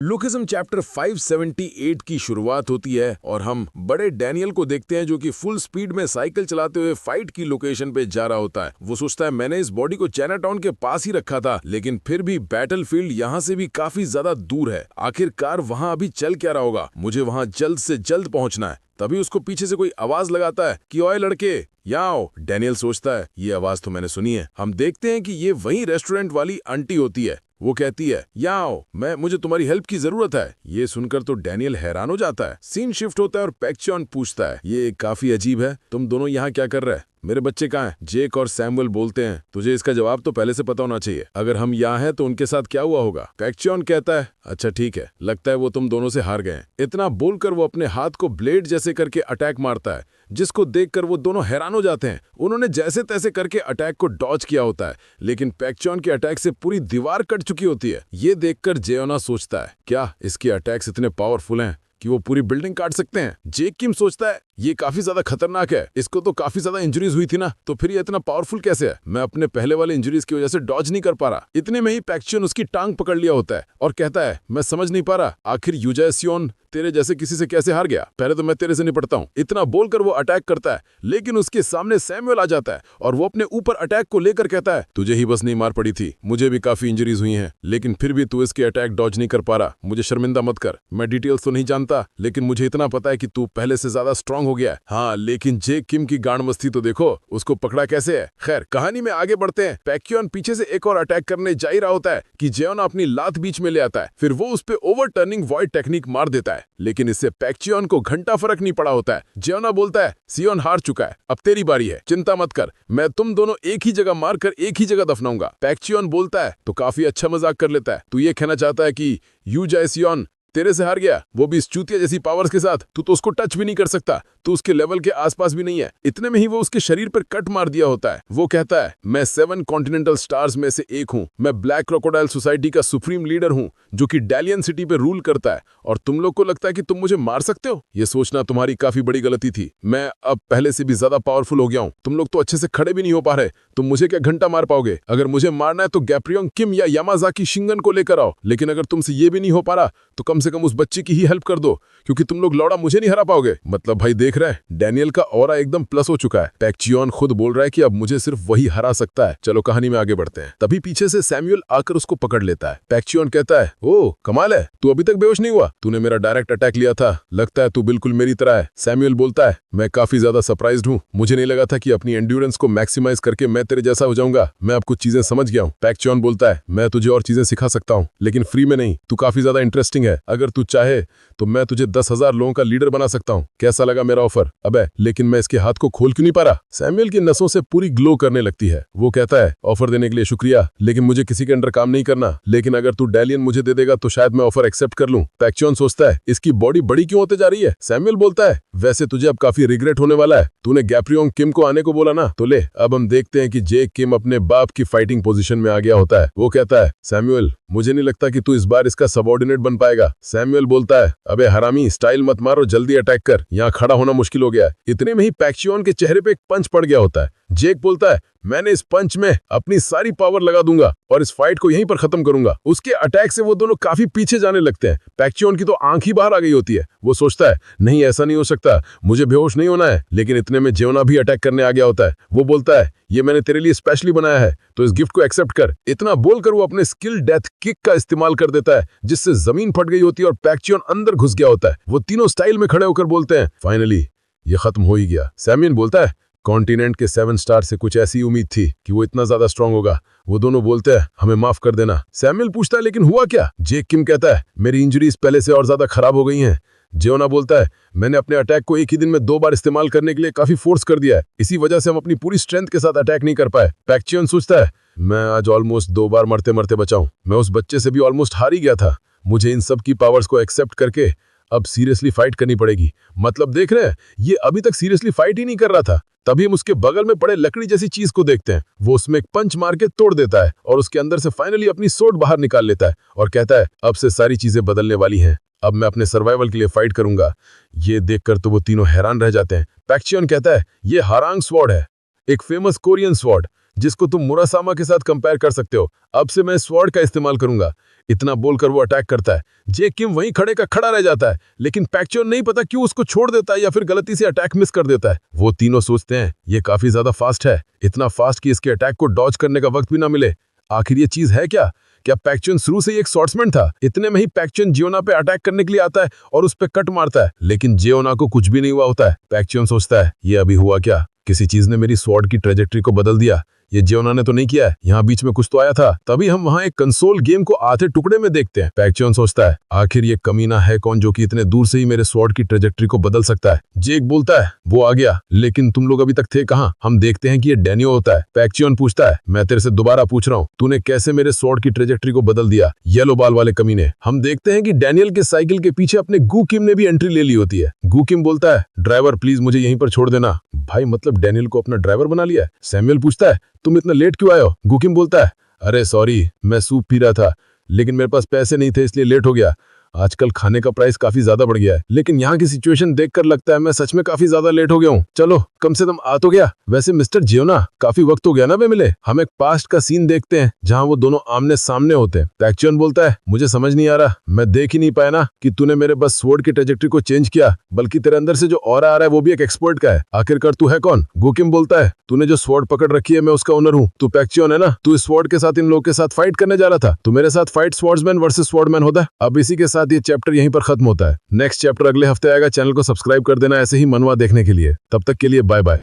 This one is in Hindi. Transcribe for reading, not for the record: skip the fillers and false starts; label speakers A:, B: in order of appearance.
A: लुकिज्म चैप्टर 578 की शुरुआत होती है और हम बड़े डैनियल को देखते हैं जो कि फुल स्पीड में साइकिल चलाते हुए फाइट की लोकेशन पे जा रहा होता है। वो सोचता है मैंने इस बॉडी को चाइनाटाउन के पास ही रखा था, लेकिन फिर भी बैटलफील्ड यहाँ से भी काफी ज्यादा दूर है। आखिरकार वहाँ अभी चल क्या रहा होगा, मुझे वहाँ जल्द से जल्द पहुँचना है। तभी उसको पीछे से कोई आवाज लगाता है कि ओए लड़के यहाँ आओ। डैनियल सोचता है ये आवाज तो मैंने सुनी है। हम देखते हैं कि ये वही रेस्टोरेंट वाली आंटी होती है। वो कहती है यहाँ आओ, मुझे तुम्हारी हेल्प की जरूरत है। ये सुनकर तो डैनियल हैरान हो जाता है। सीन शिफ्ट होता है और पैक चॉन पूछता है ये काफी अजीब है, तुम दोनों यहाँ क्या कर रहे हैं? मेरे बच्चे कहाँ हैं? जेक और सैमुअल बोलते हैं तुझे इसका जवाब तो पहले से पता होना चाहिए। अगर हम यहाँ हैं तो उनके साथ क्या हुआ होगा? पैक्चॉन कहता है अच्छा ठीक है, लगता है वो तुम दोनों से हार गए। इतना बोलकर वो अपने हाथ को ब्लेड जैसे करके अटैक मारता है, जिसको देखकर वो दोनों हैरान हो जाते हैं। उन्होंने जैसे तैसे करके अटैक को डॉज किया होता है, लेकिन पैक्चॉन के अटैक से पूरी दीवार कट चुकी होती है। ये देखकर जेयोना सोचता है क्या इसके अटैक्स इतने पावरफुल हैं कि वो पूरी बिल्डिंग काट सकते हैं? जेक किम सोचता है ये काफी ज्यादा खतरनाक है, इसको तो काफी ज्यादा इंजरीज हुई थी ना, तो फिर ये इतना पावरफुल कैसे है? मैं अपने पहले वाले इंजरीज की वजह से डॉज नहीं कर पा रहा। इतने में ही पैक्चन उसकी टांग पकड़ लिया होता है और कहता है मैं समझ नहीं पा रहा आखिर यूजासियोन तेरे जैसे किसी से कैसे हार गया, पहले तो मैं तेरे से निपटता हूँ। इतना बोलकर वो अटैक करता है, लेकिन उसके सामने सैमुअल आ जाता है और वो अपने ऊपर अटैक को लेकर कहता है तुझे ही बस नहीं मार पड़ी थी, मुझे भी काफी इंजरीज हुई हैं, लेकिन फिर भी तू इसके अटैक डॉज नहीं कर पा रहा। मुझे शर्मिंदा मत कर, मैं डिटेल्स तो नहीं जानता, लेकिन मुझे इतना पता है कि तू पहले से ज्यादा स्ट्रांग हो गया है। हाँ, लेकिन जेक किम की गांडमस्ती तो देखो, उसको पकड़ा कैसे है। खैर कहानी में आगे बढ़ते हैं। पैक्योन पीछे से एक और अटैक करने जा ही रहा होता है कि जेयोना अपनी लात बीच में ले आता है, फिर वो उस पे ओवरटर्निंग वॉइड टेक्निक मार देता है, लेकिन इससे पैक्चियन को घंटा फर्क नहीं पड़ा होता है। जेयोना बोलता है सियोन हार चुका है, अब तेरी बारी है, चिंता मत कर, मैं तुम दोनों एक ही जगह मारकर एक ही जगह दफनाऊंगा। पैक्चियन बोलता है तो काफी अच्छा मजाक कर लेता है, तू ये कहना चाहता है कि यू जय सियोन तेरे से हार गया, वो भी इस चूतिया जैसी पावर्स के साथ, तू तो उसको टच भी नहीं कर सकता, तू उसके लेवल के आसपास भी नहीं है। इतने में ही वो उसके शरीर पर कट मार दिया होता है। वो कहता है मैं 7 कॉन्टिनेंटल स्टार्स में से एक हूँ, मैं ब्लैक क्रोकोडाइल सोसाइटी का सुप्रीम लीडर हूँ जो कि डैलियन सिटी पे रूल करता है, और तुम लोग को लगता है कि तुम मुझे मार सकते हो? ये सोचना तुम्हारी काफी बड़ी गलती थी। मैं अब पहले से भी ज्यादा पावरफुल हो गया हूँ, तुम लोग तो अच्छे से खड़े भी नहीं हो पा रहे, तुम मुझे क्या घंटा मार पाओगे? अगर मुझे मारना है तो गैप्रियोंग किम या यामाजाकी शिंगन को लेकर आओ, लेकिन अगर तुमसे ये भी नहीं हो पा रहा तो कम से कम उस बच्चे की ही हेल्प कर दो, क्योंकि तुम लोग लौड़ा मुझे नहीं हरा पाओगे। मतलब भाई देख रहे हैं, डैनियल का ऑरा एकदम प्लस हो चुका है। पैक्चियन खुद बोल रहा है कि अब मुझे सिर्फ वही हरा सकता है। चलो कहानी में आगे बढ़ते हैं। तभी पीछे से सैमुअल आकर उसको पकड़ लेता है। पैक्चियन कहता है ओ कमाल है, तू अभी तक बेहोश नहीं हुआ, तूने मेरा डायरेक्ट अटैक लिया था, लगता है तू बिल्कुल मेरी तरह है। सैमुअल बोलता है मैं काफी ज्यादा सरप्राइज्ड हूँ, मुझे नहीं लगा था कि अपनी एंड्योरेंस को मैक्सिमाइज करके मैं तेरे जैसा हो जाऊंगा, मैं अब कुछ चीजें समझ गया हूँ। पैक्चियन बोलता है मैं तुझे और चीजें सिखा सकता हूँ, लेकिन फ्री में नहीं, तू काफी ज्यादा इंटरेस्टिंग है, अगर तू चाहे तो मैं तुझे 10,000 लोगों का लीडर बना सकता हूँ, कैसा लगा मेरा ऑफर? अबे लेकिन मैं इसके हाथ को खोल क्यों नहीं पा रहा? सैमुअल की नसों से पूरी ग्लो करने लगती है। वो कहता है ऑफर देने के लिए शुक्रिया, लेकिन मुझे किसी के अंडर काम नहीं करना, लेकिन अगर तू डैलियन मुझे दे देगा तो शायद मैं ऑफर एक्सेप्ट कर लूं। पैक्चियन सोचता है इसकी बॉडी बड़ी क्यों होते जा रही है? सैमुअल बोलता है वैसे तुझे अब काफी रिग्रेट होने वाला है, तूने गैप्रियोंग किम को आने को बोला ना, तो ले अब हम देखते हैं कि जेक किम अपने बाप की फाइटिंग पोजीशन में आ गया होता है। वो कहता है सैमुअल मुझे नहीं लगता कि तू इस बार इसका सबऑर्डिनेट बन पाएगा। सैमुअल बोलता है अबे हरामी, स्टाइल मत मारो, जल्दी अटैक कर, यहाँ खड़ा होना मुश्किल हो गया है। इतने में ही पैक्चियन के चेहरे पे एक पंच पड़ गया होता है। जेक बोलता है मैंने इस पंच में अपनी सारी पावर लगा दूंगा और इस फाइट को यहीं पर खत्म करूंगा। उसके अटैक से वो दोनों काफी पीछे जाने लगते हैं। पैक्चियन की तो आंख ही बाहर आ गई होती है। वो सोचता है नहीं ऐसा नहीं हो सकता, मुझे बेहोश नहीं होना है, लेकिन इतने में जेयोना भी अटैक करने आ गया होता है। वो बोलता है ये मैंने तेरे लिए स्पेशली बनाया है, तो इस गिफ्ट को एक्सेप्ट कर। इतना बोलकर वो अपने स्किल डेथ किक का इस्तेमाल कर देता है, जिससे जमीन फट गई होती है और पैक्चियन अंदर घुस गया होता है। वो तीनों स्टाइल में खड़े होकर बोलते हैं फाइनली ये खत्म हो ही गया। सैमुअल बोलता है कॉन्टिनेंट के 7 स्टार से कुछ ऐसी उम्मीद थी कि वो इतना ज्यादा स्ट्रांग होगा। वो दोनों बोलते हैं हमें माफ कर देना। सैमुअल पूछता है लेकिन हुआ क्या? जेक किम कहता है मेरी इंजरीज पहले से और ज्यादा खराब हो गई हैं। जेयोना बोलता है मैंने अपने अटैक को एक ही दिन में 2 बार इस्तेमाल करने के लिए काफी फोर्स कर दिया है, इसी वजह से हम अपनी पूरी स्ट्रेंथ के साथ अटैक नहीं कर पाए। पैक्चियन सोचता है मैं आज ऑलमोस्ट 2 बार मरते मरते बचाऊं, मैं उस बच्चे से भी ऑलमोस्ट हार ही गया था, मुझे इन सब की पावर्स को एक्सेप्ट करके अब सीरियसली फाइट करनी पड़ेगी। मतलब देख रहे हैं, ये अभी तक सीरियसली फाइट ही नहीं कर रहा था। तभी हम उसके बगल में पड़े लकड़ी जैसी चीज को देखते हैं। वो उसमें एक पंच मार के तोड़ देता है और उसके अंदर से फाइनली अपनी सोड बाहर निकाल लेता है और कहता है अब से सारी चीजें बदलने वाली हैं, अब मैं अपने सर्वाइवल के लिए फाइट करूंगा। ये देखकर तो वो तीनों हैरान रह जाते हैं। पैक्चियन कहता है ये हारांग स्वॉर्ड है, एक फेमस कोरियन स्वॉर्ड जिसको तुम मुरासामा के साथ कंपेयर कर सकते हो। अब से मैं स्वॉर्ड का इस्तेमाल करूंगा। इतना बोलकर वो अटैक करता है। जे किम वहीं खड़े का खड़ा रह जाता है, लेकिन पैक्चोन नहीं पता क्यों उसको छोड़ देता है या फिर गलती से अटैक मिस कर देता है। वो तीनों सोचते हैं ये काफी ज्यादा फास्ट है, इतना फास्ट कि इसके अटैक को डॉज करने का वक्त भी ना मिले। आखिर ये चीज है क्या? क्या पैक्चोन शुरू से ही एक स्वॉर्ड्समैन था? इतने में ही पैक्चोन जियोना पे अटैक करने के लिए आता है और उस पे कट मारता है, लेकिन जियोना को कुछ भी नहीं हुआ होता है। पैक्चोन सोचता है ये अभी हुआ क्या? किसी चीज ने मेरी स्वॉर्ड की ट्रेजेक्ट्री को बदल दिया। ये जियोना ने तो नहीं किया है, यहाँ बीच में कुछ तो आया था। तभी हम वहाँ एक कंसोल गेम को आधे टुकड़े में देखते हैं। पैक्चोन सोचता है आखिर ये कमीना है कौन जो कि इतने दूर से ही मेरे स्वॉर्ड की ट्रेजेक्ट्री को बदल सकता है। जेक बोलता है वो आ गया, लेकिन तुम लोग अभी तक थे कहाँ? हम देखते हैं कि ये डैनियो होता है। पैक्चोन पूछता है मैं तेरे से दोबारा पूछ रहा हूँ, तूने कैसे मेरे स्वॉर्ड की ट्रेजेक्ट्री को बदल दिया, येलो बाल वाले कमीने? हम देखते हैं कि डैनियल के साइकिल के पीछे अपने गू किम ने भी एंट्री ले ली होती है। गू किम बोलता है ड्राइवर प्लीज मुझे यहीं पर छोड़ देना। भाई मतलब डैनियल को अपना ड्राइवर बना लिया है। सैमुअल पूछता है तुम इतना लेट क्यों आए हो? गू किम बोलता है अरे सॉरी, मैं सूप पी रहा था, लेकिन मेरे पास पैसे नहीं थे इसलिए लेट हो गया। आजकल खाने का प्राइस काफी ज्यादा बढ़ गया है, लेकिन यहाँ की सिचुएशन देखकर लगता है मैं सच में काफी ज्यादा लेट हो गया हूँ। चलो कम से कम आ तो गया। वैसे मिस्टर जियोना काफी वक्त हो गया ना वे मिले। हम एक पास्ट का सीन देखते हैं जहाँ वो दोनों आमने सामने होते हैं। पैक्चोन बोलता है मुझे समझ नहीं आ रहा, मैं देख ही नहीं पाया ना कि तूने मेरे बस स्वॉर्ड की ट्रेजेक्ट्री को चेंज किया, बल्कि तेरे अंदर से जो ऑरा आ रहा है वो भी एक एक्सपर्ट का है। आखिरकार तू है कौन? गू किम बोलता है तूने जो स्वॉर्ड पकड़ रखी है मैं उसका ओनर हूँ। तू पैक्चोन है ना? तू इस स्वॉर्ड के साथ इन लोगों के साथ फाइट करने जा रहा था। तू मेरे साथ फाइट स्वॉर्ड्समैन वर्सेस स्वॉर्डमैन होता है। अब इसी के साथ ये चैप्टर यहीं पर खत्म होता है। नेक्स्ट चैप्टर अगले हफ्ते आएगा। चैनल को सब्सक्राइब कर देना ऐसे ही मनवा देखने के लिए। तब तक के लिए बाय बाय।